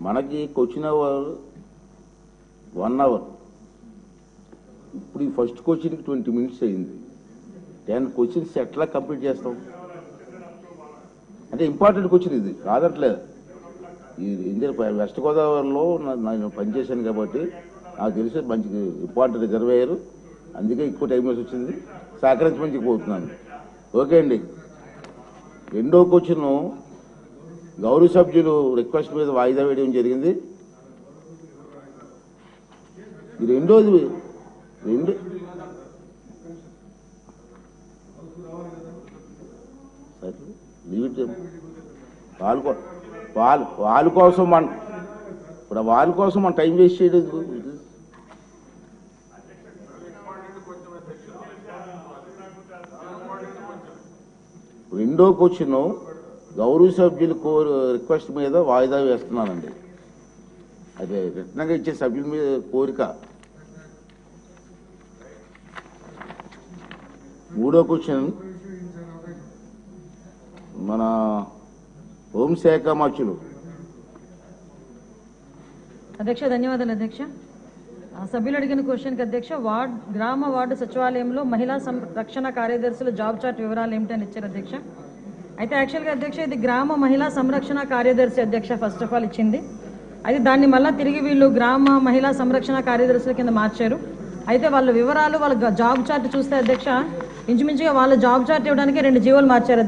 మనకి question hour 1 hour. ఇప్పుడు ఈ ఫస్ట్ క్వశ్చన్కి 20 minutes అయింది. 10 questions ఎట్లా కంప్లీట్ చేస్తాం? అంటే ఇంపార్టెంట్ క్వశ్చన్ ఇది కాదట్లేదు. ఇది వెస్ట్ గోదావరిలో నేను పనిచేశాను కాబట్టి నాకు తెలిసి మంచి ఇంపార్టెంట్ రిజర్వేయర్, అందుకే ఎక్కువ టైం వేసి వచ్చింది. సహకరించమని చెప్పబోతున్నాను. ఓకే అండి. రెండో క్వశ్చన్ గౌరవ సభ్యులు రిక్వెస్ట్ మీద వాయిదా వేయడం జరిగింది. ఈ రెండోది వాళ్ళ కోసం మన టైం వేస్ట్ చేయడం. రెండో క్వశ్చన్ గౌరవ సభ్యుల రిక్వెస్ట్ మీద వాయిదా వేస్తున్నానండి. అదే రిటర్న్గా ఇచ్చే సభ్యుల మీద కోరిక. మూడో క్వశ్చన్ మన హోంశాఖ మంత్రులు. అధ్యక్ష ధన్యవాదాలు అధ్యక్ష. సభ్యులు అడిగిన క్వశ్చన్కి అధ్యక్ష, గ్రామ వార్డు సచివాలయంలో మహిళా సంరక్షణ కార్యదర్శుల జాబ్ చార్ట్ వివరాలు ఏమిటని ఇచ్చారు అధ్యక్ష. అయితే యాక్చువల్గా అధ్యక్ష ఇది గ్రామ మహిళా సంరక్షణ కార్యదర్శి అధ్యక్ష ఫస్ట్ ఆఫ్ ఆల్ ఇచ్చింది. అయితే దాన్ని మళ్ళీ తిరిగి వీళ్ళు గ్రామ మహిళా సంరక్షణ కార్యదర్శుల కింద మార్చారు. అయితే వాళ్ళ వివరాలు వాళ్ళ జాబ్ చార్ట్ చూస్తే అధ్యక్ష ఇంచుమించుగా వాళ్ళ జాబ్ చార్ట్ ఇవ్వడానికి 2 జీవోలు మార్చారు.